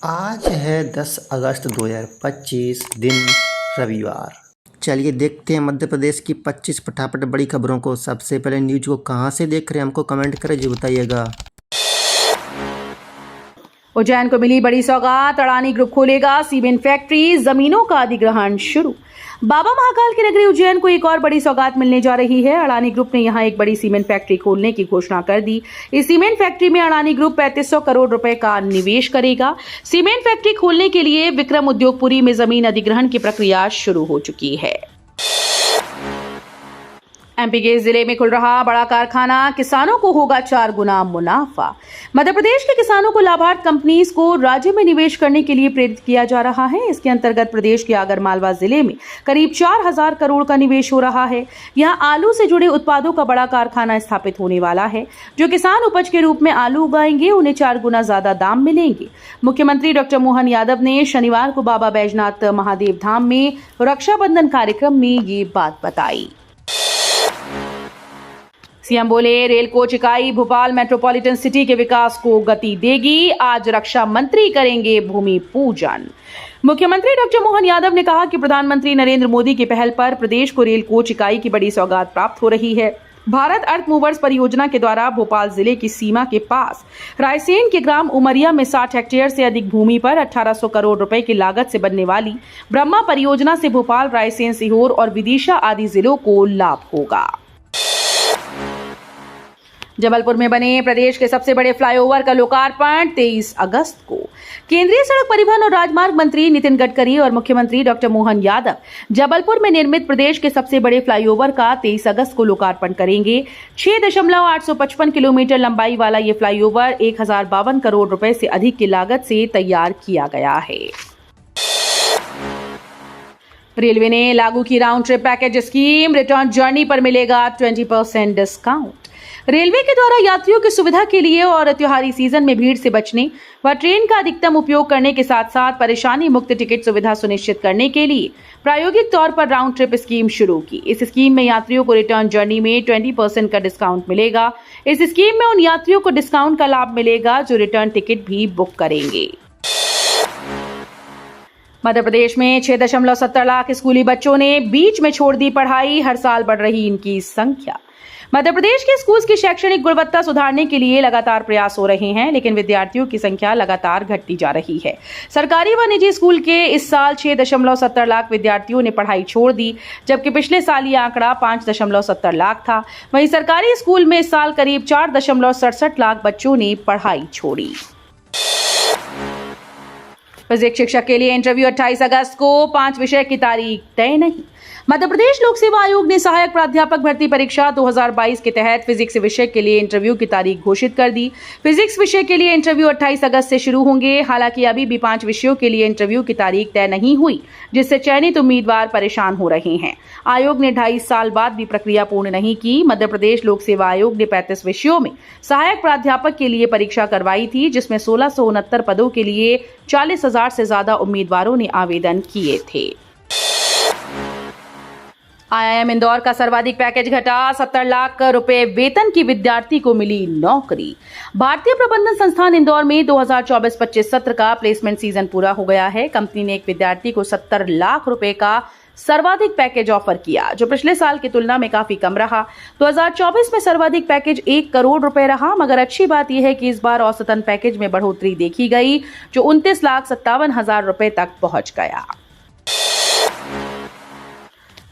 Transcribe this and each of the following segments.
आज है 10 अगस्त 2025 दिन रविवार। चलिए देखते हैं मध्य प्रदेश की 25 फटाफट बड़ी खबरों को। सबसे पहले न्यूज को कहां से देख रहे हैं हमको कमेंट करें जी बताइएगा। उज्जैन को मिली बड़ी सौगात, अडानी ग्रुप खोलेगा सीमेंट फैक्ट्री, जमीनों का अधिग्रहण शुरू। बाबा महाकाल की नगरी उज्जैन को एक और बड़ी सौगात मिलने जा रही है। अडानी ग्रुप ने यहां एक बड़ी सीमेंट फैक्ट्री खोलने की घोषणा कर दी। इस सीमेंट फैक्ट्री में अडानी ग्रुप 3500 करोड़ रुपए का निवेश करेगा। सीमेंट फैक्ट्री खोलने के लिए विक्रम उद्योगपुरी में जमीन अधिग्रहण की प्रक्रिया शुरू हो चुकी है। एमपी के जिले में खुल रहा बड़ा कारखाना, किसानों को होगा 4 गुना मुनाफा। मध्य प्रदेश के किसानों को लाभार्थ कंपनीज को राज्य में निवेश करने के लिए प्रेरित किया जा रहा है। इसके अंतर्गत प्रदेश के आगरमालवा जिले में करीब 4000 करोड़ का निवेश हो रहा है। यहां आलू से जुड़े उत्पादों का बड़ा कारखाना स्थापित होने वाला है। जो किसान उपज के रूप में आलू उगाएंगे उन्हें 4 गुना ज्यादा दाम मिलेंगे। मुख्यमंत्री डॉक्टर मोहन यादव ने शनिवार को बाबा बैजनाथ महादेव धाम में रक्षाबंधन कार्यक्रम में ये बात बताई। सीएम बोले, रेल कोच इकाई भोपाल मेट्रोपॉलिटन सिटी के विकास को गति देगी। आज रक्षा मंत्री करेंगे भूमि पूजन। मुख्यमंत्री डॉक्टर मोहन यादव ने कहा कि प्रधानमंत्री नरेंद्र मोदी की पहल पर प्रदेश को रेल कोच इकाई की बड़ी सौगात प्राप्त हो रही है। भारत अर्थ मूवर्स परियोजना के द्वारा भोपाल जिले की सीमा के पास रायसेन के ग्राम उमरिया में 60 हेक्टेयर से अधिक भूमि पर 1800 करोड़ रुपए की लागत से बनने वाली ब्रह्मा परियोजना से भोपाल, रायसेन, सीहोर और विदिशा आदि जिलों को लाभ होगा। जबलपुर में बने प्रदेश के सबसे बड़े फ्लाईओवर का लोकार्पण 23 अगस्त को। केंद्रीय सड़क परिवहन और राजमार्ग मंत्री नितिन गडकरी और मुख्यमंत्री डॉक्टर मोहन यादव जबलपुर में निर्मित प्रदेश के सबसे बड़े फ्लाईओवर का 23 अगस्त को लोकार्पण करेंगे। 6.855 किलोमीटर लंबाई वाला ये फ्लाईओवर 1052 करोड़ रुपए से अधिक की लागत से तैयार किया गया है। रेलवे ने लागू की round trip package scheme, return journey पर मिलेगा 20% डिस्काउंट। रेलवे के द्वारा यात्रियों की सुविधा के लिए और त्योहारी सीजन में भीड़ से बचने व ट्रेन का अधिकतम उपयोग करने के साथ साथ परेशानी मुक्त टिकट सुविधा सुनिश्चित करने के लिए प्रायोगिक तौर पर राउंड ट्रिप स्कीम शुरू की। इस स्कीम में यात्रियों को रिटर्न जर्नी में 20% का डिस्काउंट मिलेगा। इस स्कीम में उन यात्रियों को डिस्काउंट का लाभ मिलेगा जो रिटर्न टिकट भी बुक करेंगे। मध्य प्रदेश में 6.70 लाख स्कूली बच्चों ने बीच में छोड़ दी पढ़ाई। हर साल बढ़ रही इनकी संख्या। मध्य प्रदेश के स्कूल्स की शैक्षणिक गुणवत्ता सुधारने के लिए लगातार प्रयास हो रहे हैं, लेकिन विद्यार्थियों की संख्या लगातार घटती जा रही है। सरकारी व निजी स्कूल के इस साल 6.70 लाख विद्यार्थियों ने पढ़ाई छोड़ दी, जबकि पिछले साल ये आंकड़ा 5.70 लाख था। वहीं सरकारी स्कूल में इस साल करीब 4.67 लाख बच्चों ने पढ़ाई छोड़ी। फिजिक्स शिक्षक के लिए इंटरव्यू 28 अगस्त को, 5 विषय की तारीख तय नहीं। मध्य प्रदेश लोक सेवा आयोग ने सहायक प्राध्यापक भर्ती परीक्षा 2022 के तहत फिजिक्स विषय के लिए इंटरव्यू की तारीख घोषित कर दी। फिजिक्स विषय के लिए इंटरव्यू 28 अगस्त से शुरू होंगे। हालांकि अभी भी 5 विषयों के लिए इंटरव्यू की तारीख तय नहीं हुई, जिससे चयनित उम्मीदवार परेशान हो रहे हैं। आयोग ने 2.5 साल बाद भी प्रक्रिया पूर्ण नहीं की। मध्य प्रदेश लोक सेवा आयोग ने 35 विषयों में सहायक प्राध्यापक के लिए परीक्षा करवाई थी, जिसमें 1669 पदों के लिए 40,000 से ज्यादा उम्मीदवारों ने आवेदन किए थे। आईआईएम इंदौर का सर्वाधिक पैकेज घटा, 70 लाख रुपए वेतन की विद्यार्थी को मिली नौकरी। भारतीय प्रबंधन संस्थान इंदौर में 2024-25 सत्र का प्लेसमेंट सीजन पूरा हो गया है। कंपनी ने एक विद्यार्थी को 70 लाख रुपए का सर्वाधिक पैकेज ऑफर किया, जो पिछले साल की तुलना में काफी कम रहा। 2024 में सर्वाधिक पैकेज 1 करोड़ रुपए रहा, मगर अच्छी बात यह है कि इस बार औसतन पैकेज में बढ़ोतरी देखी गई, जो 29,57,000 रुपए तक पहुंच गया।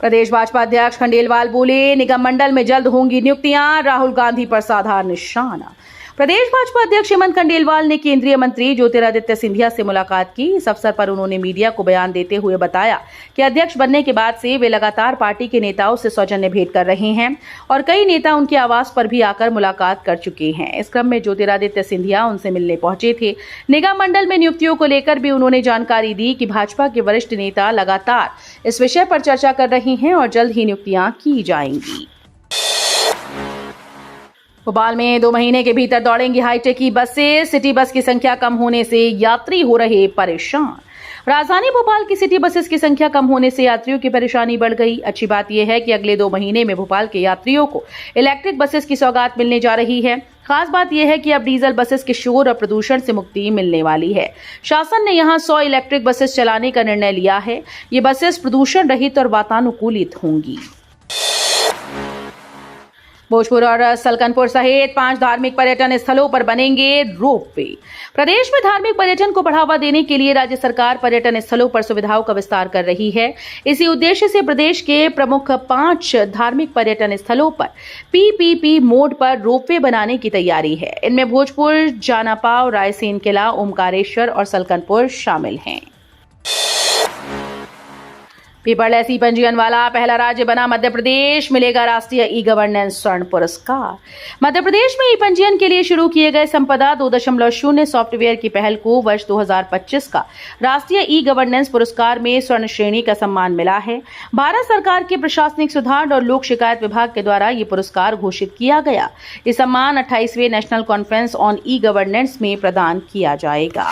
प्रदेश भाजपा अध्यक्ष खंडेलवाल बोले, निगम मंडल में जल्द होंगी नियुक्तियां, राहुल गांधी पर साधा निशाना। प्रदेश भाजपा अध्यक्ष हेमंत खंडेलवाल ने केंद्रीय मंत्री ज्योतिरादित्य सिंधिया से मुलाकात की। इस अवसर पर उन्होंने मीडिया को बयान देते हुए बताया कि अध्यक्ष बनने के बाद से वे लगातार पार्टी के नेताओं से सौजन्य भेंट कर रहे हैं और कई नेता उनके आवास पर भी आकर मुलाकात कर चुके हैं। इस क्रम में ज्योतिरादित्य सिंधिया उनसे मिलने पहुंचे थे। निगम मंडल में नियुक्तियों को लेकर भी उन्होंने जानकारी दी कि भाजपा के वरिष्ठ नेता लगातार इस विषय पर चर्चा कर रहे हैं और जल्द ही नियुक्तियां की जाएंगी। भोपाल में 2 महीने के भीतर दौड़ेंगी हाईटेक की बसें। सिटी बस की संख्या कम होने से यात्री हो रहे परेशान। राजधानी भोपाल की सिटी बसेस की संख्या कम होने से यात्रियों की परेशानी बढ़ गई। अच्छी बात यह है कि अगले 2 महीने में भोपाल के यात्रियों को इलेक्ट्रिक बसेस की सौगात मिलने जा रही है। खास बात यह है कि अब डीजल बसेस के शोर और प्रदूषण से मुक्ति मिलने वाली है। शासन ने यहां 100 इलेक्ट्रिक बसेस चलाने का निर्णय लिया है। ये बसेस प्रदूषण रहित और वातानुकूलित होंगी। भोजपुर और सलकनपुर सहित 5 धार्मिक पर्यटन स्थलों पर बनेंगे रोपवे। प्रदेश में धार्मिक पर्यटन को बढ़ावा देने के लिए राज्य सरकार पर्यटन स्थलों पर सुविधाओं का विस्तार कर रही है। इसी उद्देश्य से प्रदेश के प्रमुख 5 धार्मिक पर्यटन स्थलों पर पीपीपी मोड पर रोपवे बनाने की तैयारी है। इनमें भोजपुर, जानापाव, रायसेन किला, ओमकारेश्वर और सलकनपुर शामिल हैं। पेपरलेस ई पंजीयन वाला पहला राज्य बना मध्य प्रदेश, मिलेगा राष्ट्रीय ई गवर्नेंस स्वर्ण पुरस्कार। मध्य प्रदेश में ई पंजीयन के लिए शुरू किए गए संपदा 2.0 सॉफ्टवेयर की पहल को वर्ष 2025 का राष्ट्रीय ई गवर्नेंस पुरस्कार में स्वर्ण श्रेणी का सम्मान मिला है। भारत सरकार के प्रशासनिक सुधार और लोक शिकायत विभाग के द्वारा ये पुरस्कार घोषित किया गया। ये सम्मान 28वें national conference on e governance में प्रदान किया जाएगा।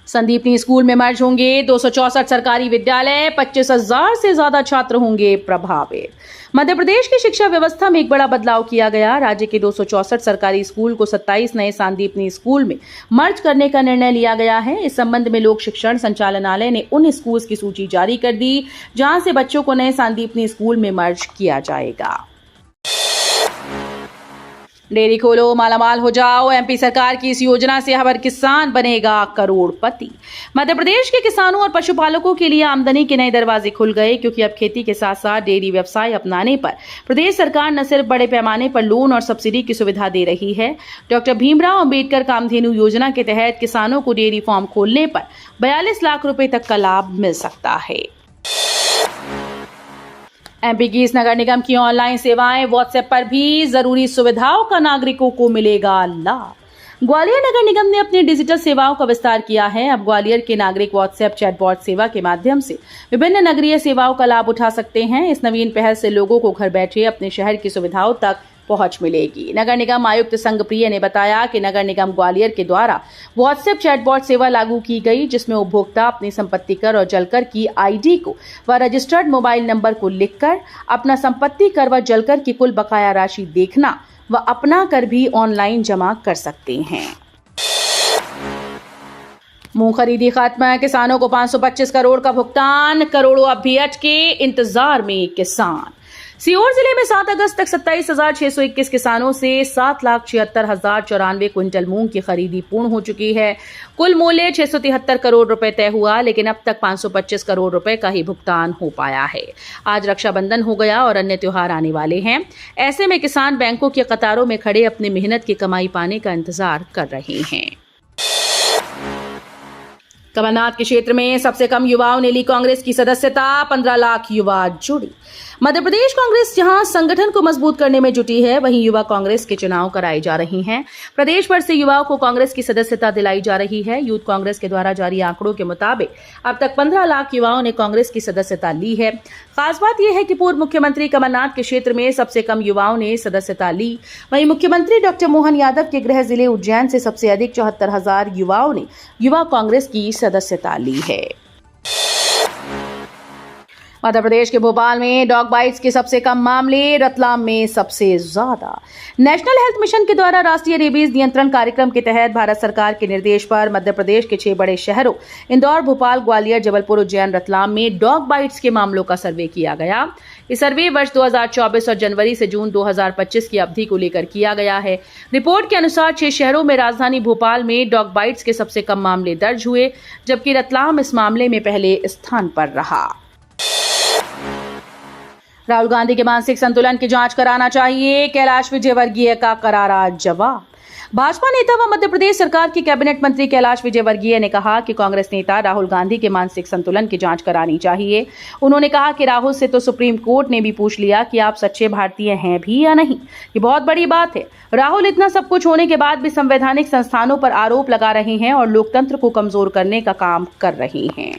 संदीपनी स्कूल में मर्ज होंगे 264 सरकारी विद्यालय, 25,000 से ज्यादा छात्र होंगे प्रभावित। मध्य प्रदेश की शिक्षा व्यवस्था में एक बड़ा बदलाव किया गया। राज्य के 264 सरकारी स्कूल को 27 नए संदीपनी स्कूल में मर्ज करने का निर्णय लिया गया है। इस संबंध में लोक शिक्षण संचालनालय ने उन स्कूल्स की सूची जारी कर दी जहां से बच्चों को नए संदीपनी स्कूल में मर्ज किया जाएगा। डेयरी खोलो, मालामाल हो जाओ। एमपी सरकार की इस योजना से हर किसान बनेगा करोड़पति। मध्य प्रदेश के किसानों और पशुपालकों के लिए आमदनी के नए दरवाजे खुल गए, क्योंकि अब खेती के साथ साथ डेयरी व्यवसाय अपनाने पर प्रदेश सरकार न सिर्फ बड़े पैमाने पर लोन और सब्सिडी की सुविधा दे रही है। डॉक्टर भीमराव अंबेडकर कामधेनु योजना के तहत किसानों को डेयरी फार्म खोलने पर 42 लाख रुपए तक का लाभ मिल सकता है। एमपी की इस नगर निगम की ऑनलाइन सेवाएं व्हाट्सएप पर भी जरूरी सुविधाओं का नागरिकों को मिलेगा लाभ। ग्वालियर नगर निगम ने अपनी डिजिटल सेवाओं का विस्तार किया है। अब ग्वालियर के नागरिक व्हाट्सएप चैटबॉट सेवा के माध्यम से विभिन्न नगरीय सेवाओं का लाभ उठा सकते हैं। इस नवीन पहल से लोगों को घर बैठे अपने शहर की सुविधाओं तक पहुंच मिलेगी। नगर निगम आयुक्त संघप्रिय ने बताया कि नगर निगम ग्वालियर के द्वारा व्हाट्सएप चैटबॉट सेवा लागू की गई, जिसमें उपभोक्ता अपनी संपत्ति कर और जलकर की आईडी को व रजिस्टर्ड मोबाइल नंबर को लिखकर अपना संपत्ति कर व जलकर की कुल बकाया राशि देखना व अपना कर भी ऑनलाइन जमा कर सकते हैं। मूंग खरीदी खत्म, किसानों को 525 करोड़ का भुगतान, करोड़ों अब भी अटके, इंतजार में किसान। सीहोर जिले में 7 अगस्त तक 27,621 किसानों से 7,76,094 क्विंटल मूंग की खरीदी पूर्ण हो चुकी है। कुल मूल्य 673 करोड़ रुपए तय हुआ, लेकिन अब तक 525 करोड़ रुपए का ही भुगतान हो पाया है। आज रक्षाबंधन हो गया और अन्य त्योहार आने वाले हैं। ऐसे में किसान बैंकों की कतारों में खड़े अपनी मेहनत की कमाई पाने का इंतजार कर रहे हैं। कमलनाथ के क्षेत्र में सबसे कम युवाओं ने ली कांग्रेस की सदस्यता, 15 लाख युवा जुड़ी। मध्य प्रदेश कांग्रेस जहां संगठन को मजबूत करने में जुटी है, वहीं युवा कांग्रेस के चुनाव कराए जा रहे हैं। प्रदेश भर से युवाओं को कांग्रेस की सदस्यता दिलाई जा रही है। यूथ कांग्रेस के द्वारा जारी आंकड़ों के मुताबिक अब तक 15 लाख युवाओं ने कांग्रेस की सदस्यता ली है। खास बात यह है कि पूर्व मुख्यमंत्री कमलनाथ के क्षेत्र में सबसे कम युवाओं ने सदस्यता ली। वहीं मुख्यमंत्री डॉक्टर मोहन यादव के गृह जिले उज्जैन से सबसे अधिक 74,000 युवाओं ने युवा कांग्रेस की सदस्यता ली है। मध्य प्रदेश के भोपाल में डॉग बाइट्स के सबसे कम मामले, रतलाम में सबसे ज्यादा। नेशनल हेल्थ मिशन के द्वारा राष्ट्रीय रेबीज नियंत्रण कार्यक्रम के तहत भारत सरकार के निर्देश पर मध्य प्रदेश के 6 बड़े शहरों इंदौर, भोपाल, ग्वालियर, जबलपुर, उज्जैन, रतलाम में डॉग बाइट्स के मामलों का सर्वे किया गया। ये सर्वे वर्ष 2024 और जनवरी से जून 2025 की अवधि को लेकर किया गया है। रिपोर्ट के अनुसार 6 शहरों में राजधानी भोपाल में डॉग बाइट्स के सबसे कम मामले दर्ज हुए, जबकि रतलाम इस मामले में पहले स्थान पर रहा। राहुल गांधी के मानसिक संतुलन की जांच कराना चाहिए, कैलाश विजयवर्गीय का करारा जवाब। भाजपा नेता व मध्य प्रदेश सरकार के कैबिनेट मंत्री कैलाश विजयवर्गीय ने कहा कि कांग्रेस नेता राहुल गांधी के मानसिक संतुलन की जांच करानी चाहिए। उन्होंने कहा कि राहुल से तो सुप्रीम कोर्ट ने भी पूछ लिया कि आप सच्चे भारतीय हैं भी या नहीं। ये बहुत बड़ी बात है। राहुल इतना सब कुछ होने के बाद भी संवैधानिक संस्थानों पर आरोप लगा रहे हैं और लोकतंत्र को कमजोर करने का काम कर रहे हैं।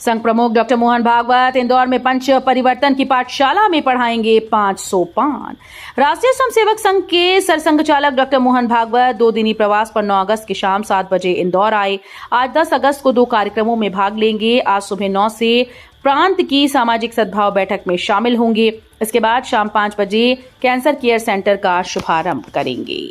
संघ प्रमुख डॉक्टर मोहन भागवत इंदौर में पंच परिवर्तन की पाठशाला में पढ़ाएंगे 5 सोपान। राष्ट्रीय स्वयंसेवक संघ के सरसंघ चालक डॉक्टर मोहन भागवत 2 दिनी प्रवास पर 9 अगस्त की शाम 7 बजे इंदौर आए। आज 10 अगस्त को 2 कार्यक्रमों में भाग लेंगे। आज सुबह 9 से प्रांत की सामाजिक सद्भाव बैठक में शामिल होंगे। इसके बाद शाम 5 बजे कैंसर केयर सेंटर का शुभारंभ करेंगे।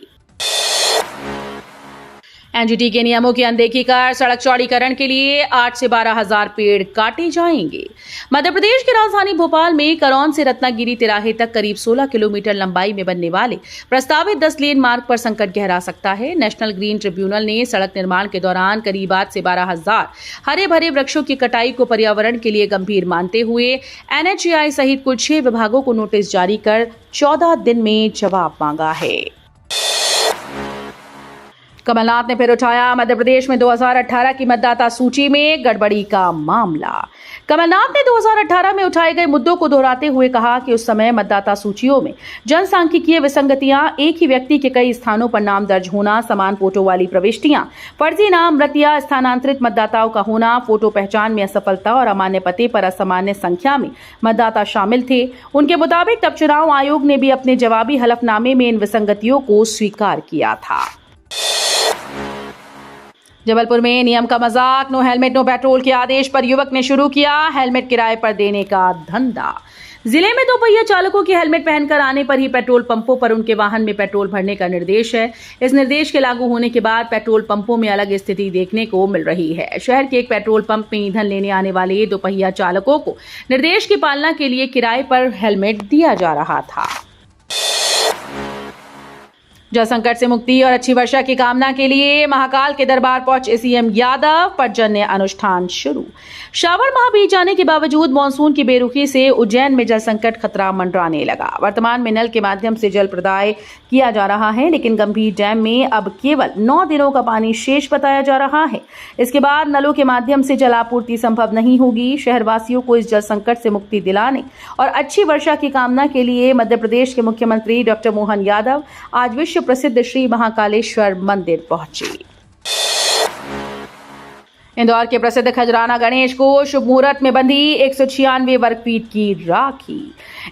एनजीटी के नियमों की अनदेखी कर सड़क चौड़ीकरण के लिए 8 से 12 हजार पेड़ काटे जाएंगे। मध्य प्रदेश की राजधानी भोपाल में करौन से रत्नागिरी तिराहे तक करीब 16 किलोमीटर लंबाई में बनने वाले प्रस्तावित 10 लेन मार्ग पर संकट गहरा सकता है। नेशनल ग्रीन ट्रिब्यूनल ने सड़क निर्माण के दौरान करीब 8 से 12 हजार हरे भरे वृक्षों की कटाई को पर्यावरण के लिए गंभीर मानते हुए एनएचएआई सहित कुल 6 विभागों को नोटिस जारी कर 14 दिन में जवाब मांगा है। कमलनाथ ने फिर उठाया मध्य प्रदेश में 2018 की मतदाता सूची में गड़बड़ी का मामला। कमलनाथ ने 2018 में उठाए गए मुद्दों को दोहराते हुए कहा कि उस समय मतदाता सूचियों में जनसांख्यिकीय विसंगतियां, एक ही व्यक्ति के कई स्थानों पर नाम दर्ज होना, समान फोटो वाली प्रविष्टियां, फर्जी नाम, मृतिया, स्थानांतरित मतदाताओं का होना, फोटो पहचान में असफलता और अमान्य पते पर असामान्य संख्या में मतदाता शामिल थे। उनके मुताबिक तब चुनाव आयोग ने भी अपने जवाबी हलफनामे में इन विसंगतियों को स्वीकार किया था। जबलपुर में नियम का मजाक, नो हेलमेट नो पेट्रोल के आदेश पर युवक ने शुरू किया हेलमेट किराए पर देने का धंधा। जिले में दोपहिया चालकों के हेलमेट पहनकर आने पर ही पेट्रोल पंपों पर उनके वाहन में पेट्रोल भरने का निर्देश है। इस निर्देश के लागू होने के बाद पेट्रोल पंपों में अलग स्थिति देखने को मिल रही है। शहर के एक पेट्रोल पंप में ईंधन लेने आने वाले दोपहिया चालकों को निर्देश की पालना के लिए किराए पर हेलमेट दिया जा रहा था। जल संकट से मुक्ति और अच्छी वर्षा की कामना के लिए महाकाल के दरबार पहुंचे सीएम यादव, पर्जन्य अनुष्ठान शुरू। श्रावण माह बीत जाने के बावजूद मानसून की बेरुखी से उज्जैन में जल संकट खतरा मंडराने लगा। वर्तमान में नल के माध्यम से जल प्रदाय किया जा रहा है, लेकिन गंभीर डैम में अब केवल 9 दिनों का पानी शेष बताया जा रहा है। इसके बाद नलों के माध्यम से जल आपूर्ति संभव नहीं होगी। शहरवासियों को इस जल संकट से मुक्ति दिलाने और अच्छी वर्षा की कामना के लिए मध्य प्रदेश के मुख्यमंत्री डॉक्टर मोहन यादव आज विश्व प्रसिद्ध श्री महाकालेश्वर मंदिर पहुंचे। इंदौर के प्रसिद्ध खजराना गणेश को शुभ मुहूर्त में बंधी 196 वर्ग फीट की राखी।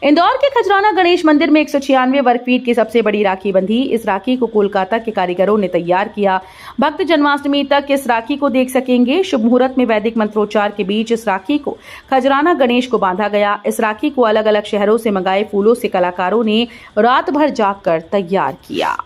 इंदौर के खजराना गणेश मंदिर में 196 वर्ग फीट की सबसे बड़ी राखी बंधी। इस राखी को कोलकाता के कारीगरों ने तैयार किया। भक्त जन्माष्टमी तक इस राखी को देख सकेंगे। शुभ मुहूर्त में वैदिक मंत्रोच्चार के बीच इस राखी को खजराना गणेश को बांधा गया। इस राखी को अलग अलग शहरों से मंगाए फूलों से कलाकारों ने रात भर जागकर तैयार किया।